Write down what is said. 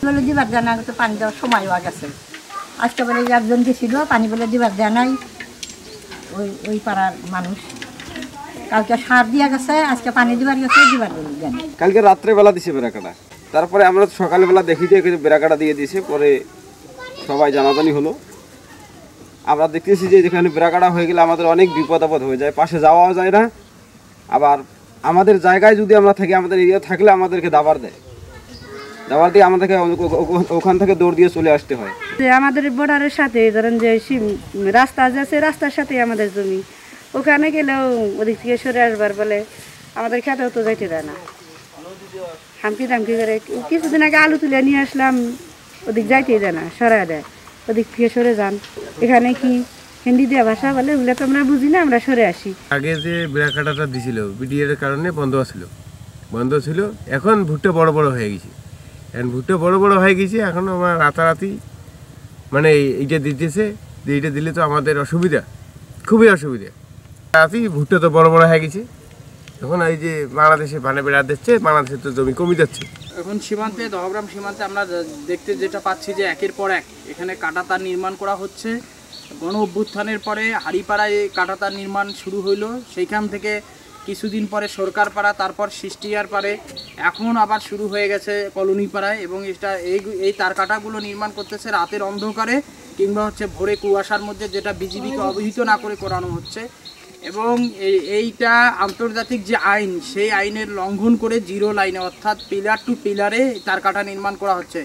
বলে দিবার জানা তো পানি দেওয়ার সময় হয়ে গেছে। আজকে বলে একজন গেছিল পানি বলে দিবার জানাই ওই পাড়ার মানুষ। কালকে সার দিয়া গেছে, আজকে পানি দিবার গেছে, দিবার জানি। কালকে রাত্রেবেলা দিছে বেড়াকাটা, তারপরে আমরা সকালবেলা দেখি যে বেড়াকাটা দিয়ে দিয়েছে। পরে সবাই জানাজানি হলো। আমরা দেখতেছি যে যেখানে বেড়াকাটা হয়ে গেলে আমাদের অনেক বিপদ আপদ হয়ে যায়, পাশে যাওয়াও যায় না। আবার আমাদের জায়গায় যদি আমরা থাকি, আমাদের এরিয়া থাকলে আমাদেরকে দাবার দেয়, দাবার দিয়ে আমাদেরকে ওখান থেকে দৌড় দিয়ে চলে আসতে হয়। আমাদের বর্ডারের সাথে ধরেন যে রাস্তা আছে, রাস্তার সাথে আমাদের জমি, ওখানে গেলেও ওদিক থেকে সরে আসবার বলে আমাদের খেতেও তো যাইতে দেয় না। হামকি দামকি করে কিছুদিন আগে আলু তুলে নিয়ে আসলাম, ওদিক যাইতেই দেয় না, সরাই দেয়, ওদিক থেকে সরে যান। এখানে কি হিন্দি দেওয়া ভাষা বলে, ওগুলো তো আমরা বুঝি না, আমরা সরে আসি। আগে যে বেড়াকাটাটা দিছিল বিডিএর কারণে বন্ধ ছিল। এখন ভুট্টা বড় বড় হয়ে গেছে, এখন আমার রাতারাতি মানে এইটা দিতেছে। এইটা দিলে তো আমাদের অসুবিধা, খুবই অসুবিধা। রাতারাতি ভুট্টা তো বড় বড় হয়ে গেছে। এখন এই যে বাংলাদেশে ভানে বেড়া দিচ্ছে, বাংলাদেশের তো জমি কমে যাচ্ছে। এখন সীমান্তে, দহগ্রাম সীমান্তে আমরা দেখতে যেটা পাচ্ছি যে একের পর এক এখানে কাঁটাতার নির্মাণ করা হচ্ছে। গণ অভ্যুত্থানের পরে হাড়িপাড়ায় কাঁটাতার নির্মাণ শুরু হইলো, সেইখান থেকে কিছুদিন পরে সরকার পাড়া, তারপর সৃষ্টিয়ার পাড়ে, এখন আবার শুরু হয়ে গেছে কলোনি পাড়ায়। এবং এই তার কাঁটাগুলো নির্মাণ করতেছে রাতের অন্ধকারে কিংবা হচ্ছে ভোরে কুয়াশার মধ্যে, যেটা বিজিবিকে অবহিত না করে করানো হচ্ছে। এবং এইটা আন্তর্জাতিক যে আইন, সেই আইনের লঙ্ঘন করে জিরো লাইনে অর্থাৎ পিলার টু পিলারে তার কাটা নির্মাণ করা হচ্ছে।